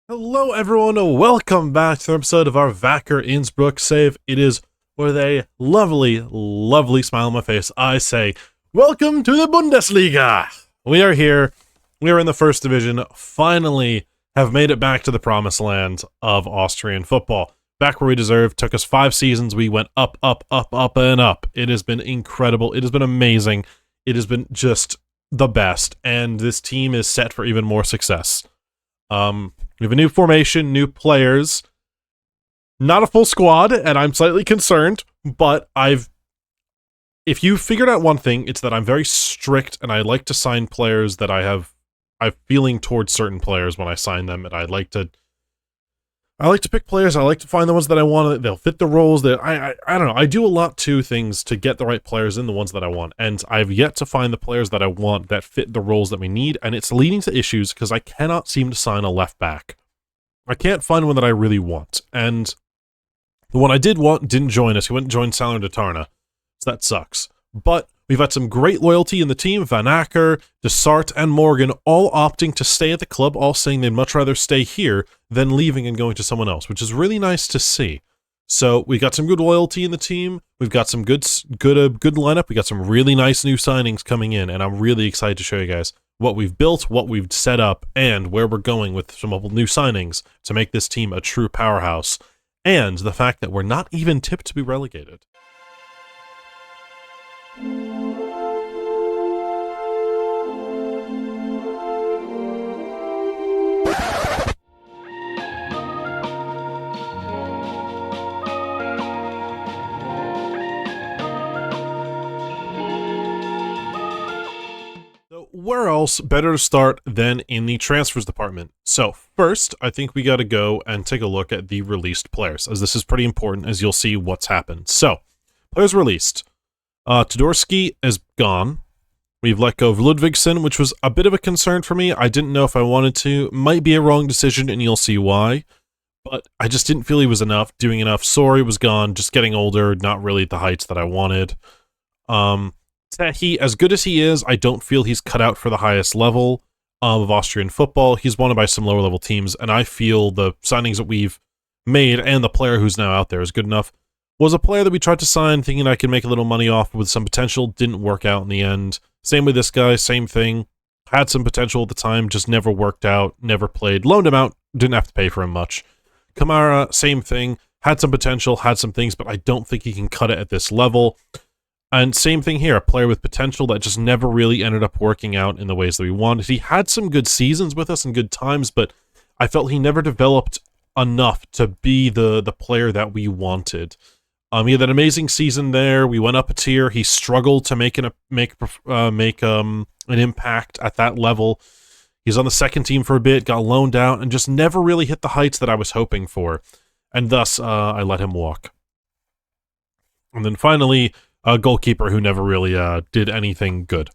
Hello everyone, welcome back to an episode of our Wacker Innsbruck save. It is with a lovely, lovely smile on my face. I say, welcome to the Bundesliga! We are here, we are in the first division, finally have made it back to the promised land of Austrian football. Back where we deserve, took us 5 seasons, we went up, up, up, up, and up. It has been incredible, it has been amazing, it has been just the best, and this team is set for even more success. We have a new formation, new players, not a full squad, and I'm slightly concerned, but if you figured out one thing, it's that I'm very strict, and I like to sign players that I'm feeling towards certain players when I sign them, and I like to pick players, I like to find the ones that I want, they'll fit the roles, that I don't know, I do a lot to things to get the right players in the ones that I want, and I've yet to find the players that I want that fit the roles that we need, and it's leading to issues because I cannot seem to sign a left back. I can't find one that I really want, and the one I did want didn't join us, he went and joined Salernitana, so that sucks. But we've had some great loyalty in the team, Van Acker, Desart, and Morgan, all opting to stay at the club, all saying they'd much rather stay here than leaving and going to someone else, which is really nice to see. So we got some good loyalty in the team, we've got some good lineup, we got some really nice new signings coming in, and I'm really excited to show you guys what we've built, what we've set up, and where we're going with some new signings to make this team a true powerhouse, and the fact that we're not even tipped to be relegated. Where else better to start than in the transfers department? So first, I think we got to go and take a look at the released players, as this is pretty important, as you'll see what's happened. So, players released. Todorski is gone. We've let go of Ludvigsen, which was a bit of a concern for me. I didn't know if I wanted to. Might be a wrong decision, and you'll see why. But I just didn't feel he was doing enough. Sori was gone, just getting older, not really at the heights that I wanted. He, as good as he is, I don't feel he's cut out for the highest level of Austrian football. He's wanted by some lower level teams, and I feel the signings that we've made and the player who's now out there is good enough. Was a player that we tried to sign thinking I could make a little money off with some potential, didn't work out in the end. Same with this guy, same thing. Had some potential at the time, just never worked out, never played. Loaned him out, didn't have to pay for him much. Kamara, same thing. Had some potential, had some things, but I don't think he can cut it at this level. And same thing here, a player with potential that just never really ended up working out in the ways that we wanted. He had some good seasons with us and good times, but I felt he never developed enough to be the player that we wanted. He had an amazing season there. We went up a tier. He struggled to make an impact at that level. He's on the second team for a bit, got loaned out, and just never really hit the heights that I was hoping for. And thus, I let him walk. And then finally, a goalkeeper who never really did anything good.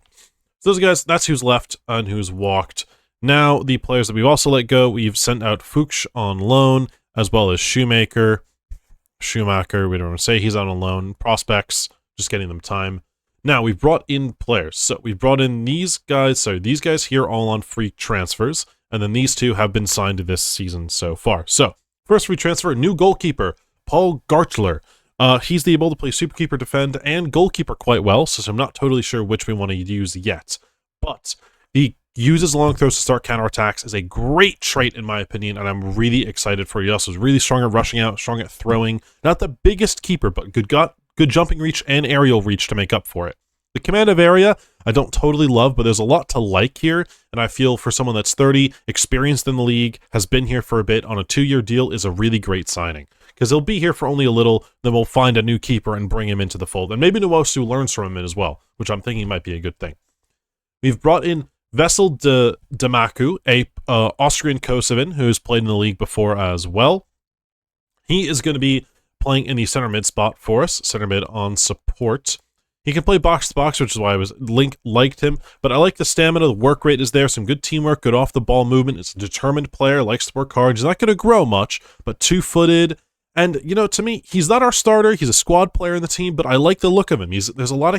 So those guys, that's who's left and who's walked. Now, the players that we've also let go, we've sent out Fuchs on loan, as well as Schumacher, we don't want to say he's on a loan. Prospects, just getting them time. Now, we've brought in players. So we've brought in these guys, these guys here all on free transfers, and then these two have been signed this season so far. So, first free transfer, new goalkeeper, Paul Gartler. He's able to play superkeeper, defend, and goalkeeper quite well, so I'm not totally sure which we want to use yet. But he uses long throws to start counterattacks is a great trait in my opinion, and I'm really excited for it. He also is really strong at rushing out, strong at throwing. Not the biggest keeper, but good jumping reach and aerial reach to make up for it. The command of area, I don't totally love, but there's a lot to like here, and I feel for someone that's 30, experienced in the league, has been here for a bit, on a 2-year deal is a really great signing. Because he'll be here for only a little, then we'll find a new keeper and bring him into the fold. And maybe Nwosu learns from him as well, which I'm thinking might be a good thing. We've brought in Vesel Demaku, a Austrian Kosovan who's played in the league before as well. He is going to be playing in the center mid spot for us, center mid on support. He can play box to box, which is why liked him, but I like the stamina, the work rate is there, some good teamwork, good off the ball movement. It's a determined player, likes to work hard. He's not going to grow much, but 2-footed. And, you know, to me, he's not our starter. He's a squad player in the team, but I like the look of him. There's a lot.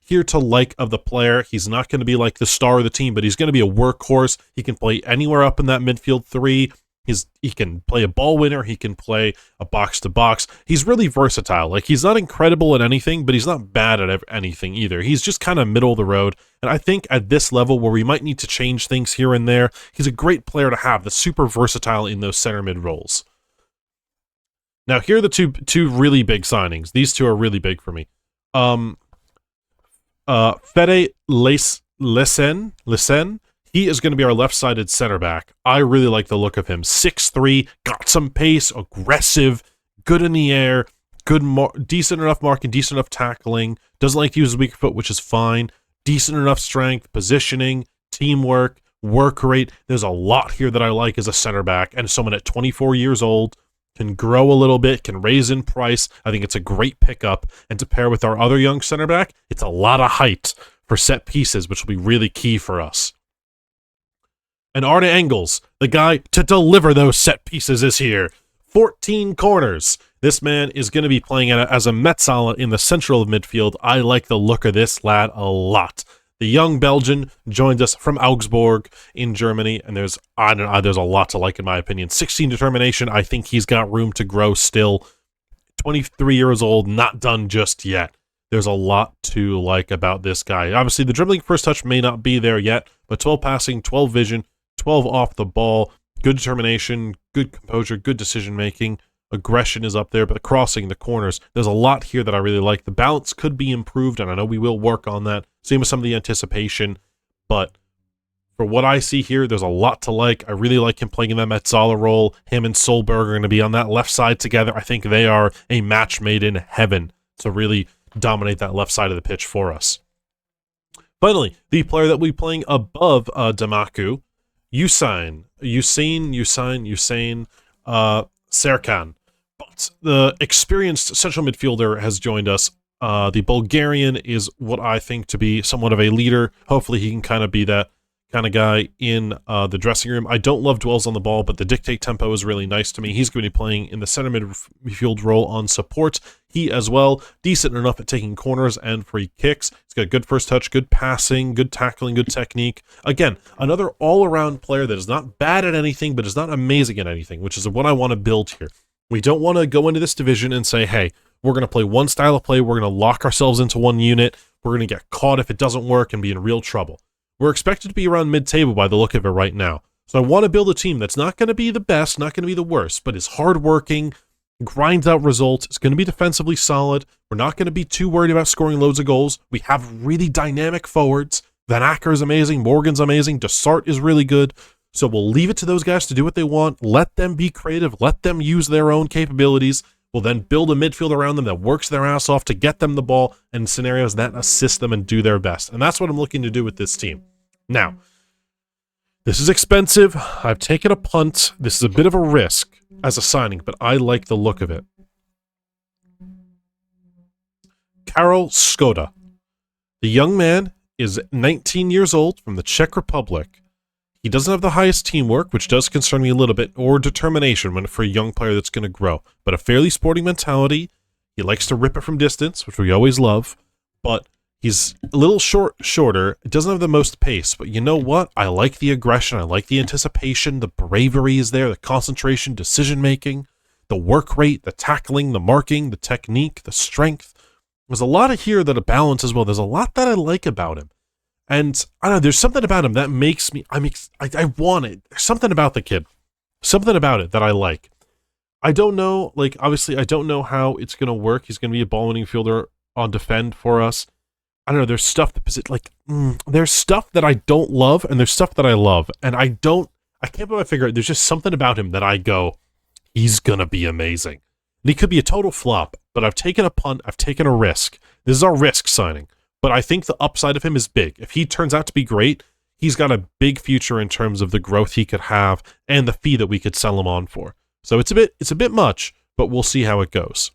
here to like of the player. He's not going to be like the star of the team, but he's going to be a workhorse. He can play anywhere up in that midfield three. He can play a ball winner. He can play a box-to-box. He's really versatile. Like, he's not incredible at anything, but he's not bad at anything either. He's just kind of middle of the road. And I think at this level where we might need to change things here and there, he's a great player to have that's super versatile in those center mid roles. Now, here are the two really big signings. These two are really big for me. Fede Lesen, he is going to be our left-sided center back. I really like the look of him. 6'3", got some pace, aggressive, good in the air, decent enough marking, decent enough tackling, doesn't like to use his weak foot, which is fine, decent enough strength, positioning, teamwork, work rate. There's a lot here that I like as a center back, and someone at 24 years old can grow a little bit, can raise in price. I think it's a great pickup, and to pair with our other young center back, it's a lot of height for set pieces, which will be really key for us. And Arne Engels, the guy to deliver those set pieces, is here. 14 corners. This man is going to be playing as a Metzala in the central of midfield. I like the look of this lad a lot. The young Belgian joined us from Augsburg in Germany, and there's a lot to like in my opinion. 16 determination. I think he's got room to grow still. 23 years old, not done just yet. There's a lot to like about this guy. Obviously, the dribbling first touch may not be there yet, but 12 passing, 12 vision, 12 off the ball, good determination, good composure, good decision-making. Aggression is up there, but the crossing, the corners, there's a lot here that I really like. The balance could be improved, and I know we will work on that. Same with some of the anticipation, but for what I see here, there's a lot to like. I really like him playing in that Metzala role. Him and Solberg are going to be on that left side together. I think they are a match made in heaven to really dominate that left side of the pitch for us. Finally, the player that we're playing above Damaku, Usain Serkan. But the experienced central midfielder has joined us. The Bulgarian is what I think to be somewhat of a leader. Hopefully he can kind of be that kind of guy in the dressing room. I don't love dwells on the ball, but the dictate tempo is really nice to me. He's going to be playing in the center midfield role on support. He as well, decent enough at taking corners and free kicks. He's got good first touch, good passing, good tackling, good technique. Again, another all-around player that is not bad at anything, but is not amazing at anything, which is what I want to build here. We don't want to go into this division and say, hey, we're going to play one style of play, we're going to lock ourselves into one unit, we're going to get caught if it doesn't work and be in real trouble. We're expected to be around mid-table by the look of it right now. So I want to build a team that's not going to be the best, not going to be the worst, but is hardworking, grinds out results, it's going to be defensively solid. We're not going to be too worried about scoring loads of goals. We have really dynamic forwards. Van Acker is amazing, Morgan's amazing, Dessart is really good. So we'll leave it to those guys to do what they want, let them be creative, let them use their own capabilities. We'll then build a midfield around them that works their ass off to get them the ball in scenarios that assist them and do their best. And that's what I'm looking to do with this team. Now, this is expensive. I've taken a punt. This is a bit of a risk as a signing, but I like the look of it. Karol Skoda. The young man is 19 years old from the Czech Republic. He doesn't have the highest teamwork, which does concern me a little bit, or determination for a young player that's going to grow, but a fairly sporting mentality. He likes to rip it from distance, which we always love, but he's a little shorter. It doesn't have the most pace, but you know what? I like the aggression. I like the anticipation. The bravery is there, the concentration, decision-making, the work rate, the tackling, the marking, the technique, the strength. There's a lot of here that a balance as well. There's a lot that I like about him. And I don't know, there's something about him that makes me, I want it. There's something about the kid. Something about it that I like. I don't know, obviously, I don't know how it's going to work. He's going to be a ball-winning fielder on defend for us. I don't know, there's stuff there's stuff that I don't love, and there's stuff that I love. And I can't put my finger, there's just something about him that I go, he's going to be amazing. And he could be a total flop, but I've taken a punt, I've taken a risk. This is our risk signing. But I think the upside of him is big. If he turns out to be great, he's got a big future in terms of the growth he could have and the fee that we could sell him on for. So it's a bit much, but we'll see how it goes.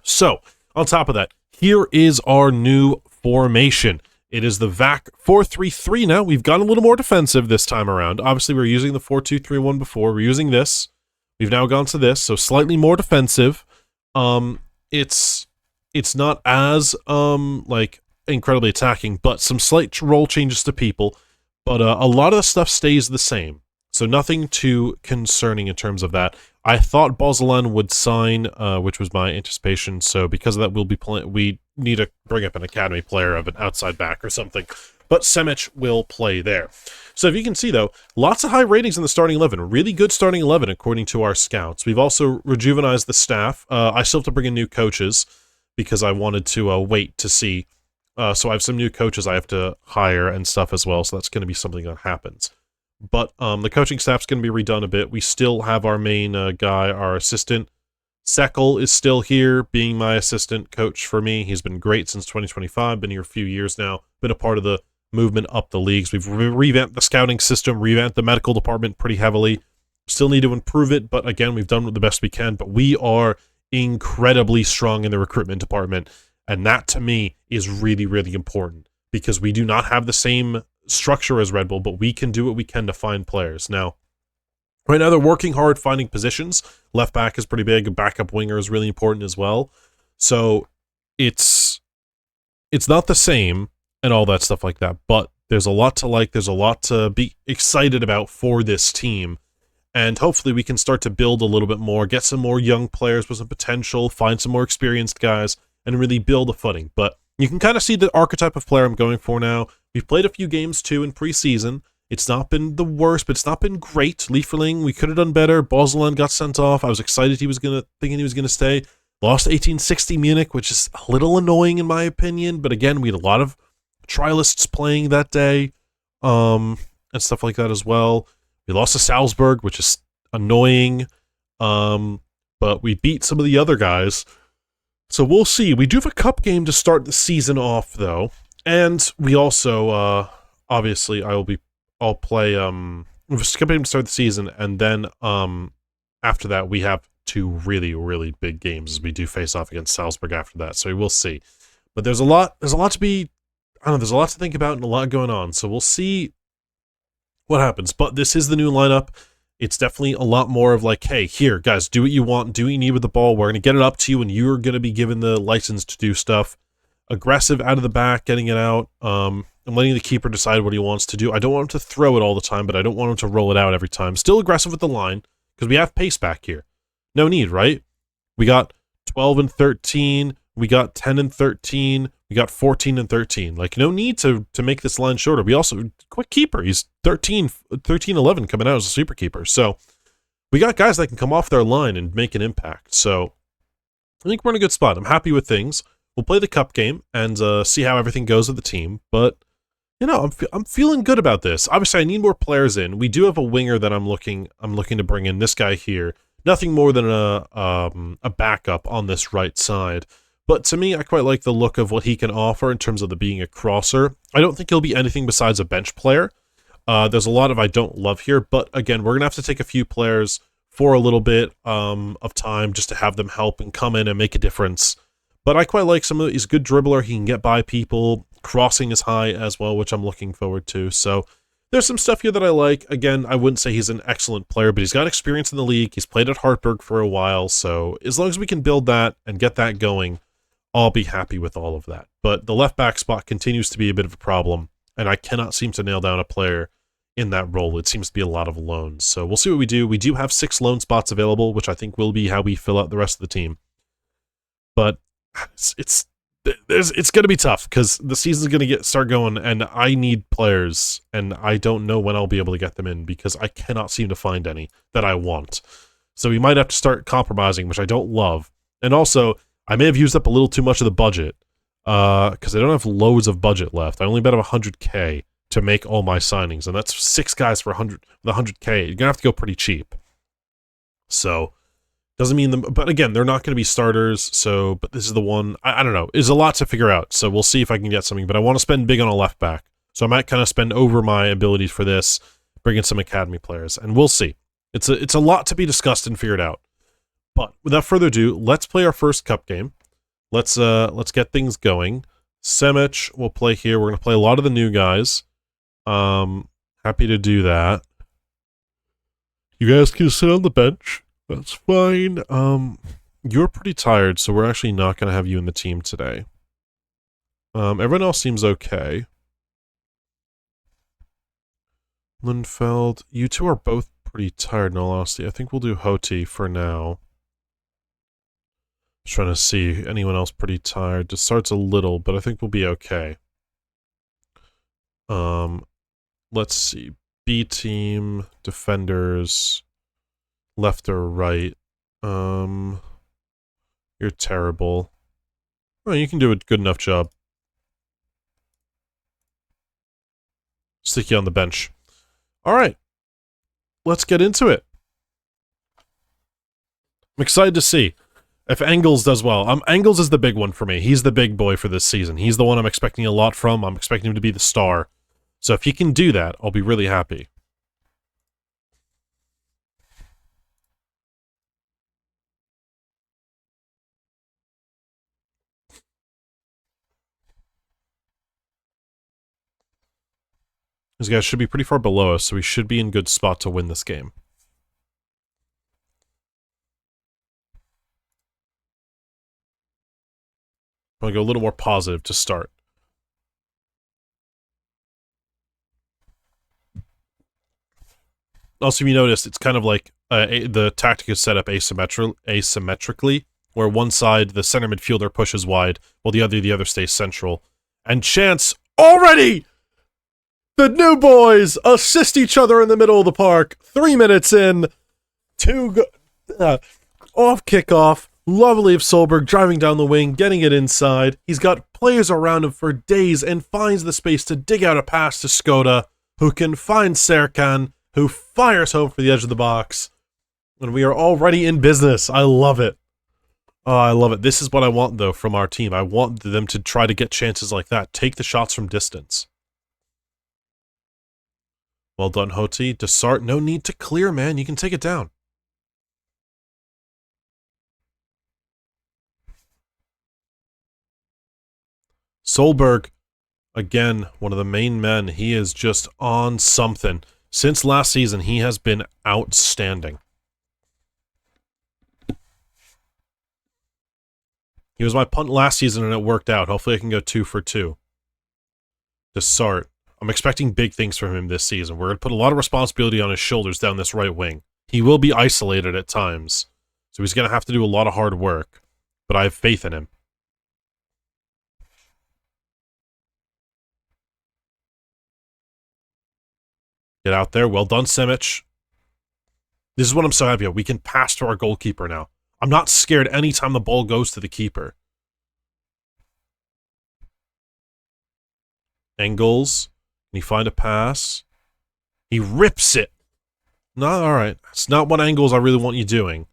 So, on top of that, here is our new formation. It is the VAC 4-3-3 now. We've gone a little more defensive this time around. Obviously, we were using the 4-2-3-1 before. We're using this. We've now gone to this, so slightly more defensive. It's not as incredibly attacking, but some slight role changes to people. But a lot of the stuff stays the same. So nothing too concerning in terms of that. I thought Bozlan would sign, which was my anticipation. So because of that, we need to bring up an academy player of an outside back or something. But Semic will play there. So if you can see, though, lots of high ratings in the starting 11. Really good starting 11, according to our scouts. We've also rejuvenized the staff. I still have to bring in new coaches because I wanted to wait to see. So I have some new coaches I have to hire and stuff as well. So that's going to be something that happens. But the coaching staff's going to be redone a bit. We still have our main guy, our assistant. Sekel is still here, being my assistant coach for me. He's been great since 2025. Been here a few years now. Been a part of the movement up the leagues. We've revamped the scouting system, revamped the medical department pretty heavily. Still need to improve it, but again, we've done the best we can. But we are incredibly strong in the recruitment department, and that to me is really, really important because we do not have the same structure as Red Bull, but we can do what we can to find players. Now, right now they're working hard finding positions. Left back is pretty big. A backup winger is really important as well. So it's not the same and all that stuff like that, but there's a lot to like. There's a lot to be excited about for this team. And hopefully we can start to build a little bit more, get some more young players with some potential, find some more experienced guys, and really build a footing. But you can kind of see the archetype of player I'm going for now. We've played a few games, too, in preseason. It's not been the worst, but it's not been great. Lieferling, we could have done better. Bozlan got sent off. I was excited thinking he was going to stay. Lost 1860 Munich, which is a little annoying in my opinion. But again, we had a lot of trialists playing that day and stuff like that as well. We lost to Salzburg, which is annoying. But we beat some of the other guys. So we'll see. We do have a cup game to start the season off, though. And we also, obviously, I'll play, we're skipping to start the season, and then, after that, we have two really, really big games as we do face off against Salzburg after that, so we will see. But there's a lot to be, I don't know, there's a lot to think about and a lot going on, so we'll see what happens. But this is the new lineup. It's definitely a lot more of like, hey, here, guys, do what you want, do what you need with the ball, we're going to get it up to you, and you're going to be given the license to do stuff. Aggressive out of the back, getting it out, and letting the keeper decide what he wants to do. I don't want him to throw it all the time, but I don't want him to roll it out every time. Still aggressive with the line, because we have pace back here. No need, right? We got 12 and 13, we got 10 and 13, we got 14 and 13. Like, no need to make this line shorter. We also, quick keeper, he's 13-11 coming out as a super keeper. So, we got guys that can come off their line and make an impact. So, I think we're in a good spot. I'm happy with things. We'll play the cup game and see how everything goes with the team. But, you know, I'm feeling good about this. Obviously, I need more players in. We do have a winger that I'm looking to bring in. This guy here. Nothing more than a backup on this right side. But to me, I quite like the look of what he can offer in terms of being a crosser. I don't think he'll be anything besides a bench player. There's a lot of I don't love here. But again, we're going to have to take a few players for a little bit of time just to have them help and come in and make a difference. But I quite like some of he's a good dribbler. He can get by people. Crossing is high as well, which I'm looking forward to. So there's some stuff here that I like. Again, I wouldn't say he's an excellent player, but he's got experience in the league. He's played at Hartberg for a while. So as long as we can build that and get that going, I'll be happy with all of that. But the left back spot continues to be a bit of a problem, and I cannot seem to nail down a player in that role. It seems to be a lot of loans. So we'll see what we do. We do have 6 loan spots available, which I think will be how we fill out the rest of the team. But it's going to be tough because the season's going to start going, and I need players, and I don't know when I'll be able to get them in because I cannot seem to find any that I want. So we might have to start compromising, which I don't love. And also, I may have used up a little too much of the budget because I don't have loads of budget left. I only bet 100K to make all my signings, and that's 6 guys for 100. The 100K, you're going to have to go pretty cheap. So doesn't mean them, but again, they're not going to be starters. So, but this is the one. I don't know. There's a lot to figure out. So we'll see if I can get something. But I want to spend big on a left back. So I might kind of spend over my abilities for this, bring in some academy players, and we'll see. It's a lot to be discussed and figured out. But without further ado, let's play our first cup game. Let's get things going. Semic will play here. We're going to play a lot of the new guys. Happy to do that. You guys can sit on the bench. That's fine. You're pretty tired, so we're actually not going to have you in the team today. Everyone else seems okay. Lundfeld, you two are both pretty tired in all honesty. I think we'll do Hoti for now. Just trying to see anyone else pretty tired. Just starts a little, but I think we'll be okay. Let's see. B team, defenders, left or right. You're terrible. Well, you can do a good enough job. Stick you on the bench. Alright. Let's get into it. I'm excited to see if Engels does well. Engels is the big one for me. He's the big boy for this season. He's the one I'm expecting a lot from. I'm expecting him to be the star. So if he can do that, I'll be really happy. These guys should be pretty far below us, so we should be in good spot to win this game. I'm going to go a little more positive to start. Also, if you noticed, it's kind of like the tactic is set up asymmetrically, where one side, the center midfielder, pushes wide, while the other stays central. And chance already! The new boys assist each other in the middle of the park. 3 minutes in. Off kickoff. Lovely of Solberg driving down the wing, getting it inside. He's got players around him for days and finds the space to dig out a pass to Skoda, who can find Serkan, who fires home for the edge of the box. And we are already in business. I love it. Oh, I love it. This is what I want, though, from our team. I want them to try to get chances like that. Take the shots from distance. Well done, Hoti. Desart, no need to clear, man. You can take it down. Solberg, again, one of the main men. He is just on something. Since last season, he has been outstanding. He was my punt last season and it worked out. Hopefully I can go 2 for 2. Desart. I'm expecting big things from him this season. We're going to put a lot of responsibility on his shoulders down this right wing. He will be isolated at times, so he's going to have to do a lot of hard work, but I have faith in him. Get out there. Well done, Simic. This is what I'm so happy about. We can pass to our goalkeeper now. I'm not scared anytime the ball goes to the keeper. Engels. Can he find a pass? He rips it. No, alright. It's not what Engels I really want you doing.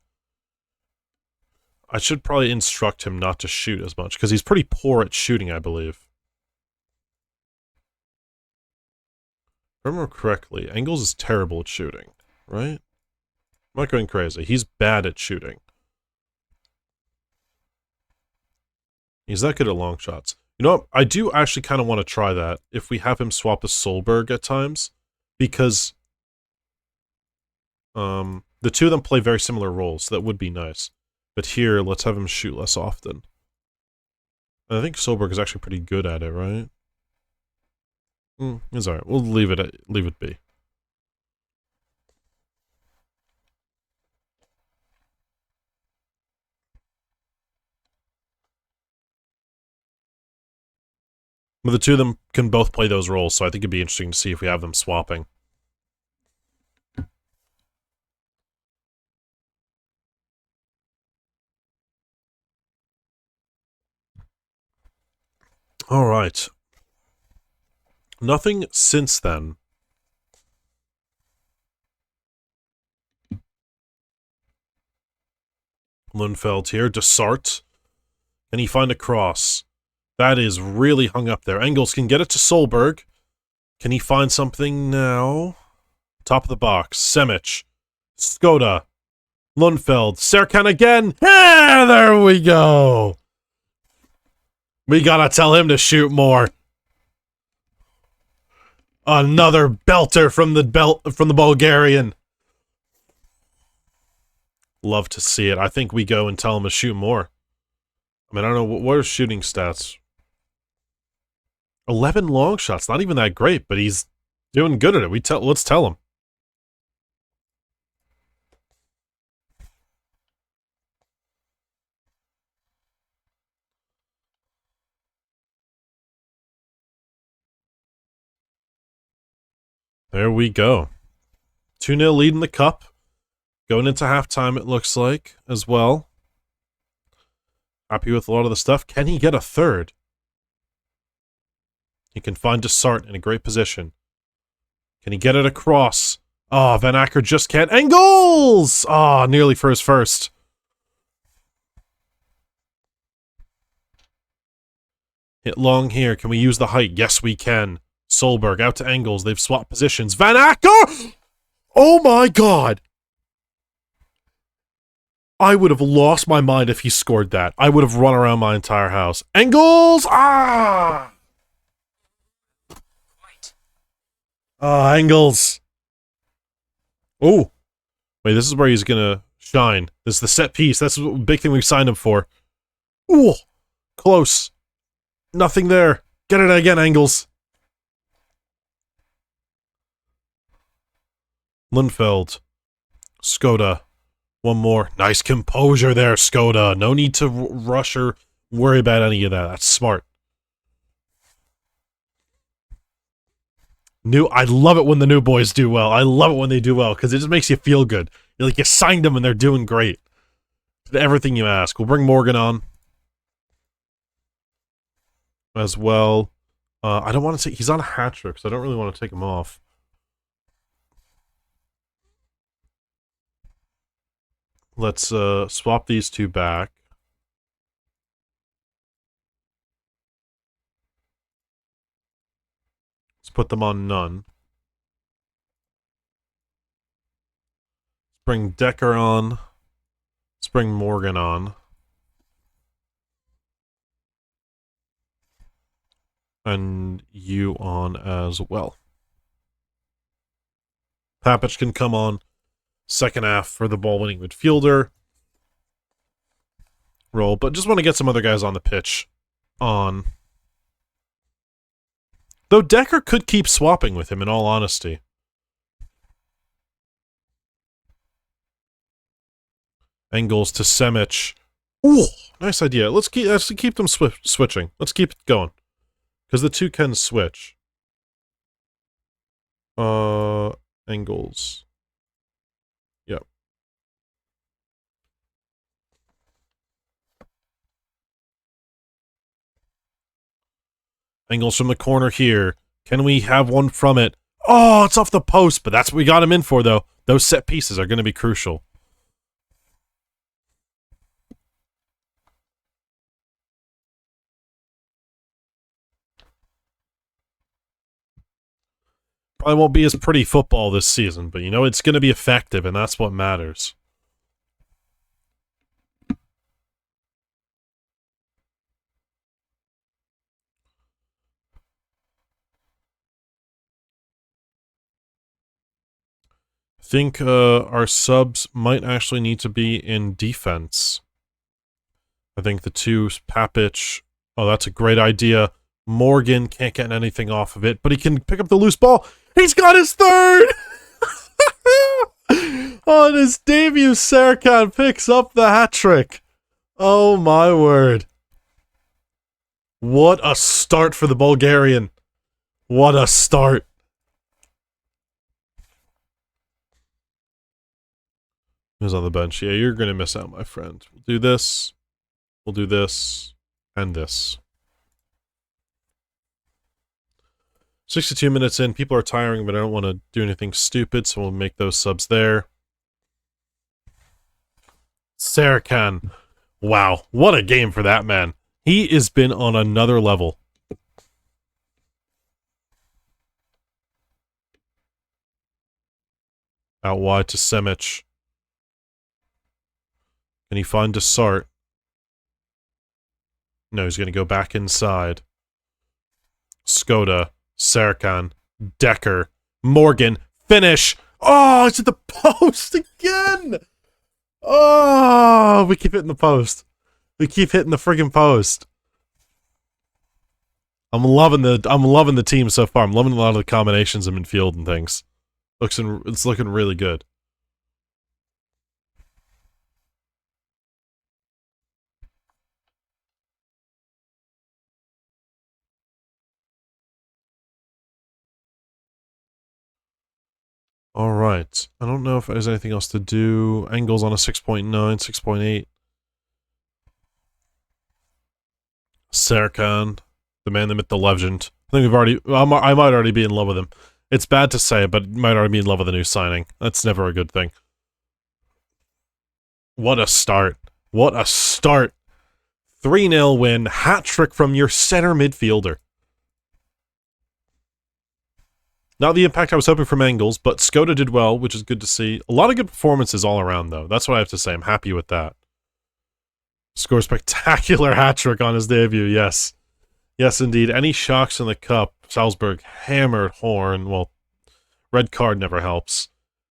I should probably instruct him not to shoot as much, because he's pretty poor at shooting, I believe. If I remember correctly, Engels is terrible at shooting, right? I'm not going crazy. He's bad at shooting. He's not good at long shots. You know what? I do actually kind of want to try that if we have him swap with Solberg at times, because the two of them play very similar roles, so that would be nice. But here, let's have him shoot less often. And I think Solberg is actually pretty good at it, right? It's alright. We'll leave it be. But the two of them can both play those roles, so I think it'd be interesting to see if we have them swapping. Alright. Nothing since then. Lundfeld here. Desart. Can he find a cross? That is really hung up there. Engels can get it to Solberg. Can he find something now? Top of the box. Simic. Skoda. Lundfeld. Serkan again. Yeah, there we go. We gotta tell him to shoot more. Another belter from the Bulgarian. Love to see it. I think we go and tell him to shoot more. I mean, I don't know, what are shooting stats? 11 long shots. Not even that great, but he's doing good at it. Let's tell him. There we go. 2-0 lead in the cup. Going into halftime, it looks like, as well. Happy with a lot of the stuff. Can he get a third? He can find Desart in a great position. Can he get it across? Oh, Van Acker just can't. And goals! Oh, nearly for his first. Hit long here. Can we use the height? Yes, we can. Solberg out to Engels. They've swapped positions. Van Acker! Oh my god! I would have lost my mind if he scored that. I would have run around my entire house. Engels! Ah! Engels. Oh. Wait, this is where he's gonna shine. This is the set piece. That's the big thing we've signed him for. Ooh. Close. Nothing there. Get it again, Engels. Lundfeld. Skoda. One more. Nice composure there, Skoda. No need to rush or worry about any of that. That's smart. I love it when the new boys do well. I love it when they do well, because it just makes you feel good. You're like, you signed them and they're doing great. Did everything you ask. We'll bring Morgan on. As well. I don't want to take... He's on a hat-trick, so I don't really want to take him off. Let's swap these two back. Let's put them on none. Let's bring Decker on. Let's bring Morgan on. And you on as well. Papic can come on. Second half for the ball-winning midfielder role, but just want to get some other guys on the pitch on. Though Decker could keep swapping with him, in all honesty. Engels to Semic. Ooh, nice idea. Let's keep them switching. Let's keep it going. Because the two can switch. Engels. Yep. Engels from the corner here. Can we have one from it? Oh, it's off the post, but that's what we got him in for, though. Those set pieces are going to be crucial. Probably won't be as pretty football this season, but you know, it's going to be effective, and that's what matters. I think our subs might actually need to be in defense. I think the two, Papic, oh, that's a great idea. Morgan can't get anything off of it, but he can pick up the loose ball. He's got his third! On his debut, Serkan picks up the hat-trick. Oh my word. What a start for the Bulgarian. What a start. Who's on the bench? Yeah, you're going to miss out, my friend. We'll do this. We'll do this. And this. 62 minutes in. People are tiring, but I don't want to do anything stupid, so we'll make those subs there. Serkan. Wow. What a game for that man. He has been on another level. Out wide to Semic. Can he find Desart? No, he's going to go back inside. Skoda. Serkan. Decker. Morgan. Finish. Oh, it's at the post again. Oh, we keep hitting the post. We keep hitting the friggin' post. I'm loving the team so far. I'm loving a lot of the combinations in midfield and things. It's looking really good. All right. I don't know if there's anything else to do. Angles on a 6.9, 6.8. Serkan, the man, the myth, the legend. I think I might already be in love with him. It's bad to say, but might already be in love with a new signing. That's never a good thing. What a start. What a start. 3-0 win, hat-trick from your center midfielder. Not the impact I was hoping from Engels, but Skoda did well, which is good to see. A lot of good performances all around, though. That's what I have to say. I'm happy with that. Score a spectacular hat-trick on his debut, yes. Yes, indeed. Any shocks in the cup? Salzburg hammered Horn. Well, red card never helps.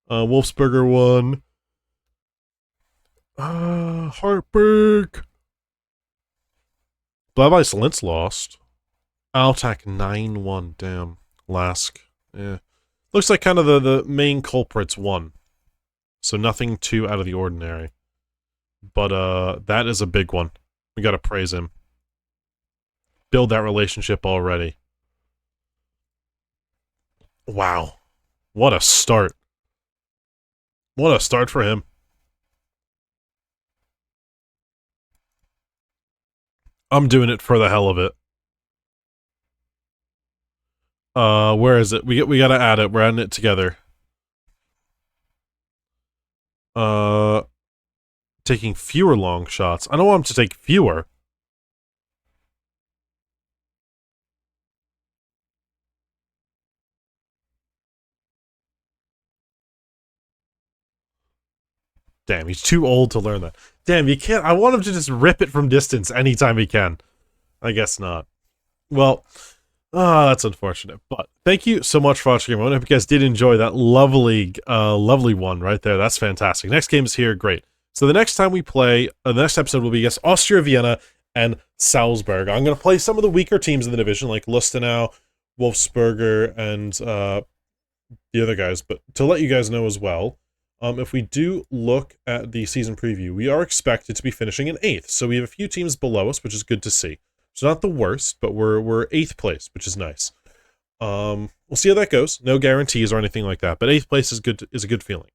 Wolfsburger won. Heartbreak. Blavice Linz lost. Altac 9-1. Damn. Lask. Yeah. Looks like kind of the main culprits won. So nothing too out of the ordinary. But that is a big one. We gotta praise him. Build that relationship already. Wow. What a start. What a start for him. I'm doing it for the hell of it. Where is it? We gotta add it. We're adding it together. Taking fewer long shots. I don't want him to take fewer. Damn, he's too old to learn that. Damn, you can't. I want him to just rip it from distance anytime he can. I guess not. Well, that's unfortunate. But thank you so much for watching, everyone. I hope you guys did enjoy that lovely one right there. That's fantastic. Next game is here. Great. So the next time we play, the next episode will be against Austria Vienna and Salzburg. I'm going to play some of the weaker teams in the division, like Lustenau, Wolfsburger, and the other guys. But to let you guys know as well, if we do look at the season preview, we are expected to be finishing in 8th. So we have a few teams below us, which is good to see. It's not the worst, but we're 8th place, which is nice. We'll see how that goes. No guarantees or anything like that, but 8th place is a good feeling.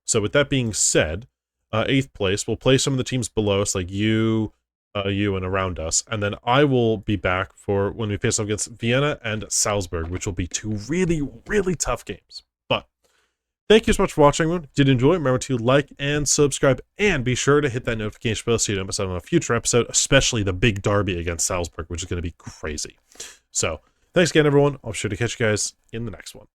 So with that being said, 8th place, we'll play some of the teams below us, like you and around us, and then I will be back for when we face off against Vienna and Salzburg, which will be 2 really, really tough games. But thank you so much for watching, everyone. Did you enjoy? Remember to like and subscribe, and be sure to hit that notification bell so you don't miss out on a future episode, especially the big derby against Salzburg, which is going to be crazy. So, thanks again, everyone. I'll be sure to catch you guys in the next one.